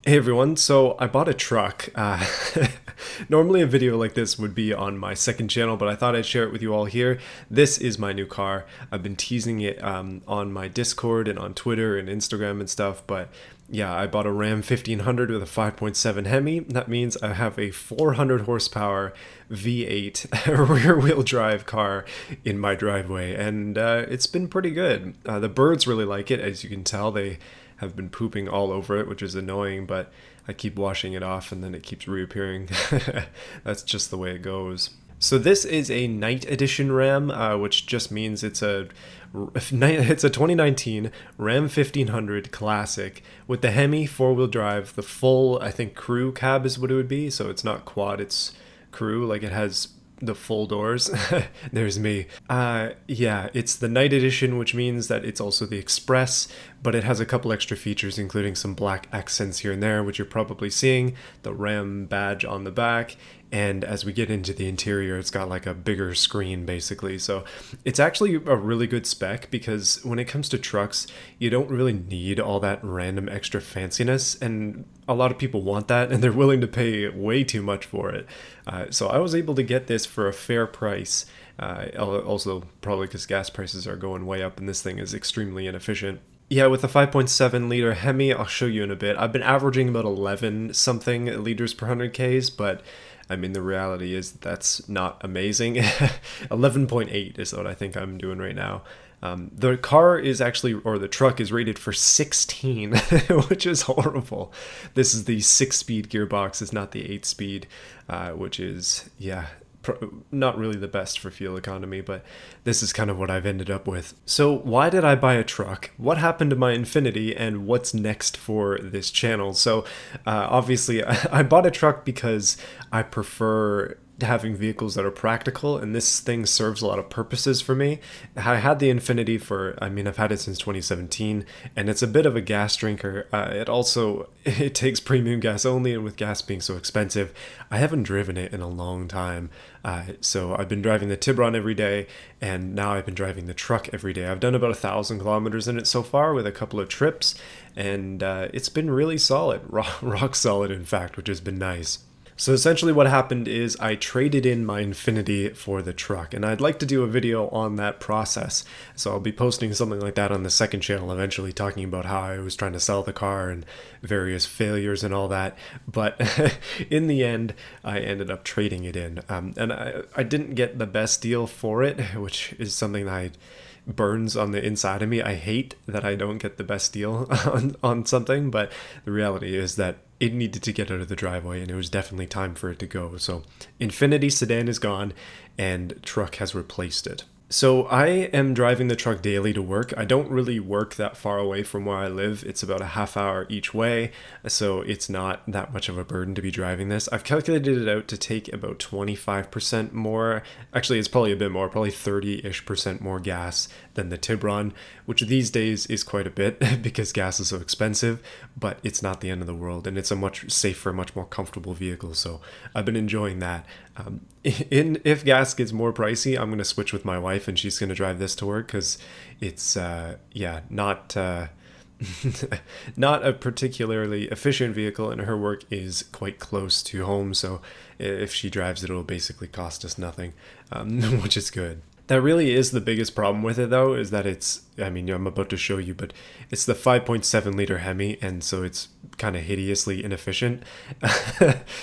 Hey everyone, so I bought a truck. Normally a video like this would be on my second channel, but I thought I'd share it with you all here. This is my new car. I've been teasing it on my Discord and on Twitter and Instagram and stuff, but yeah, I bought a Ram 1500 with a 5.7 Hemi. That means I have a 400 horsepower V8 rear wheel drive car in my driveway, and it's been pretty good. The birds really like it, as you can tell. They have been pooping all over it, which is annoying, but I keep washing it off and then it keeps reappearing. That's just the way it goes. So this is a night edition Ram, which just means it's a 2019 Ram 1500 Classic with the Hemi four-wheel drive, the full, I think, crew cab is what it would be. So it's not quad, it's crew. Like, it has the full doors. There's me. Yeah, it's the night edition, which means that it's also the express, but it has a couple extra features, including some black accents here and there, which you're probably seeing, the Ram badge on the back, and as we get into the interior, it's got like a bigger screen basically. So it's actually a really good spec, because when it comes to trucks, you don't really need all that random extra fanciness, and a lot of people want that and they're willing to pay way too much for it. So I was able to get this for a fair price. Also, probably because gas prices are going way up and this thing is extremely inefficient. Yeah, with the 5.7 liter Hemi, I'll show you in a bit. I've been averaging about 11 something liters per 100 Ks, but I mean, the reality is that's not amazing. 11.8 is what I think I'm doing right now. The car is actually, or the truck is rated for 16, which is horrible. This is the 6-speed gearbox, it's not the 8-speed, which is, yeah, not really the best for fuel economy, but this is kind of what I've ended up with. So why did I buy a truck? What happened to my Infiniti, and what's next for this channel? So obviously I bought a truck because I prefer having vehicles that are practical, and this thing serves a lot of purposes for me. I had the Infiniti for, I mean, I've had it since 2017, and it's a bit of a gas drinker. It takes premium gas only, and with gas being so expensive, I haven't driven it in a long time. So I've been driving the Tiburon every day, and now I've been driving the truck every day. I've done about 1,000 kilometers in it so far, with a couple of trips, and it's been really solid, rock solid in fact, which has been nice. So essentially what happened is I traded in my Infiniti for the truck, and I'd like to do a video on that process. So I'll be posting something like that on the second channel eventually, talking about how I was trying to sell the car and various failures and all that. But in the end, I ended up trading it in. And I didn't get the best deal for it, which is something that burns on the inside of me. I hate that I don't get the best deal on something, but the reality is that it needed to get out of the driveway, and it was definitely time for it to go. So Infiniti sedan is gone, and truck has replaced it. So I am driving the truck daily to work. I don't really work that far away from where I live. It's about a half hour each way, so it's not that much of a burden to be driving this. I've calculated it out to take about 25% more. Actually, it's probably a bit more, probably 30-ish% more gas than the Tiburon, which these days is quite a bit because gas is so expensive, but it's not the end of the world, and it's a much safer, much more comfortable vehicle, so I've been enjoying that. If gas gets more pricey, I'm going to switch with my wife, and she's going to drive this to work, because it's not not a particularly efficient vehicle, and her work is quite close to home, so if she drives it, it'll basically cost us nothing, which is good. That really is the biggest problem with it, though, is that I'm about to show you, but it's the 5.7 liter Hemi, and so it's kind of hideously inefficient.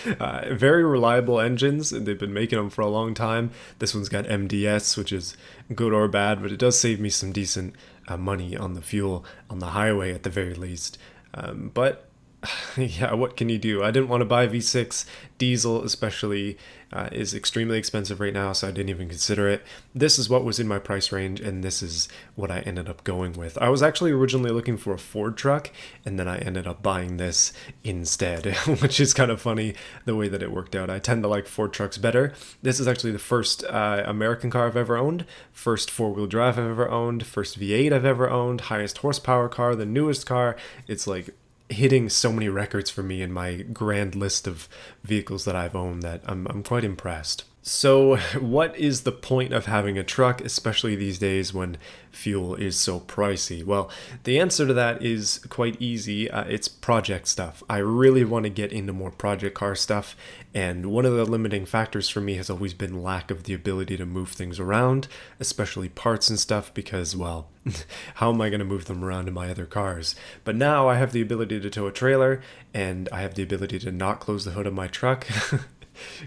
Very reliable engines, and they've been making them for a long time. This one's got MDS, which is good or bad, but it does save me some decent money on the fuel on the highway at the very least. But yeah, what can you do? I didn't want to buy V6. Diesel especially is extremely expensive right now, so I didn't even consider it. This is what was in my price range, and this is what I ended up going with. I was actually originally looking for a Ford truck, and then I ended up buying this instead, which is kind of funny the way that it worked out. I tend to like Ford trucks better. This is actually the first American car I've ever owned, first four-wheel drive I've ever owned, first V8 I've ever owned, highest horsepower car, the newest car. It's like hitting so many records for me in my grand list of vehicles that I've owned that I'm quite impressed. So, what is the point of having a truck, especially these days when fuel is so pricey? Well, the answer to that is quite easy. It's project stuff. I really want to get into more project car stuff, and one of the limiting factors for me has always been lack of the ability to move things around, especially parts and stuff, because, well, how am I going to move them around in my other cars? But now I have the ability to tow a trailer, and I have the ability to not close the hood of my truck.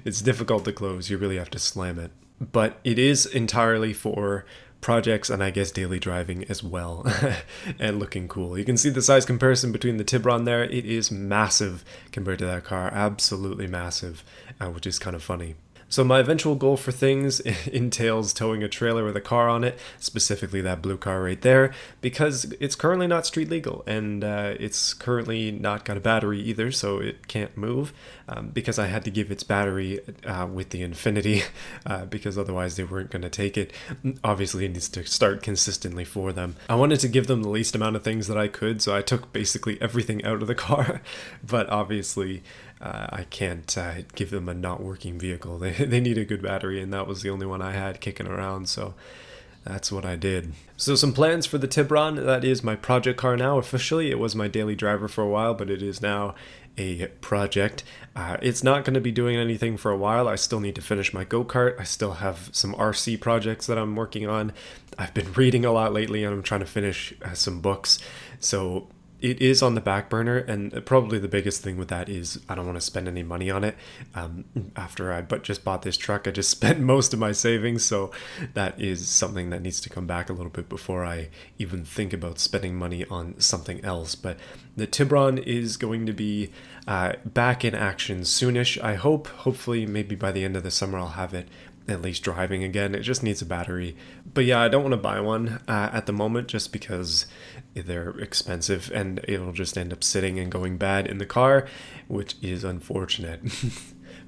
It's difficult to close, you really have to slam it. But it is entirely for projects and I guess daily driving as well, and looking cool. You can see the size comparison between the Tiburon there. It is massive compared to that car, absolutely massive, which is kind of funny. So my eventual goal for things entails towing a trailer with a car on it, specifically that blue car right there, because it's currently not street legal, and it's currently not got a battery either, so it can't move, because I had to give its battery with the Infiniti, because otherwise they weren't going to take it. Obviously it needs to start consistently for them. I wanted to give them the least amount of things that I could, so I took basically everything out of the car, but obviously I can't give them a not working vehicle. They need a good battery, and that was the only one I had kicking around, so that's what I did. So some plans for the Tiburon. That is my project car now. Officially, it was my daily driver for a while, but it is now a project. It's not going to be doing anything for a while. I still need to finish my go-kart. I still have some RC projects that I'm working on. I've been reading a lot lately, and I'm trying to finish some books. So it is on the back burner, and probably the biggest thing with that is I don't want to spend any money on it. After I just bought this truck, I just spent most of my savings, so that is something that needs to come back a little bit before I even think about spending money on something else. But the Tiburon is going to be back in action soonish, I hope. Hopefully, maybe by the end of the summer I'll have it at least driving again. It just needs a battery. But yeah, I don't want to buy one at the moment just because they're expensive and it'll just end up sitting and going bad in the car, which is unfortunate.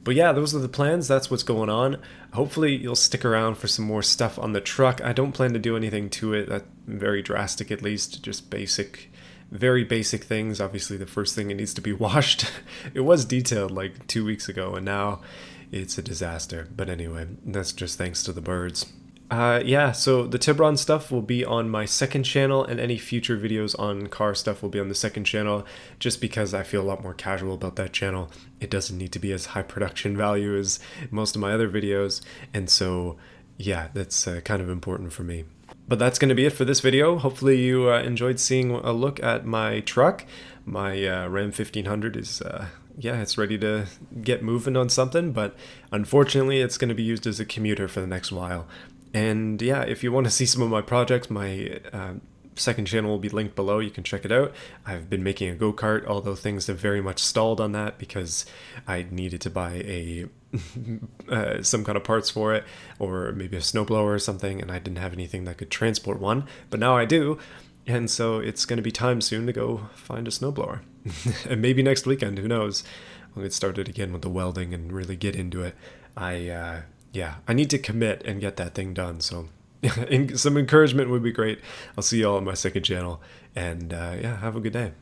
But yeah, those are the plans. That's what's going on. Hopefully you'll stick around for some more stuff on the truck. I don't plan to do anything to it that very drastic, at least just basic, very basic things. Obviously the first thing, it needs to be washed. It was detailed like 2 weeks ago, and now it's a disaster. But anyway, that's just thanks to the birds. Yeah, so the Tiburon stuff will be on my second channel, and any future videos on car stuff will be on the second channel, just because I feel a lot more casual about that channel. It doesn't need to be as high production value as most of my other videos, and so yeah, that's kind of important for me. But that's going to be it for this video. Hopefully you enjoyed seeing a look at my truck. My Ram 1500 is, yeah, it's ready to get moving on something, but unfortunately it's going to be used as a commuter for the next while. And yeah, if you want to see some of my projects, my second channel will be linked below. You can check it out. I've been making a go-kart, although things have very much stalled on that because I needed to buy a some kind of parts for it, or maybe a snowblower or something, and I didn't have anything that could transport one, but now I do, and so it's going to be time soon to go find a snowblower. And maybe next weekend, who knows, I'll get started again with the welding and really get into it. Yeah, I need to commit and get that thing done, so some encouragement would be great. I'll see you all on my second channel, and yeah, have a good day.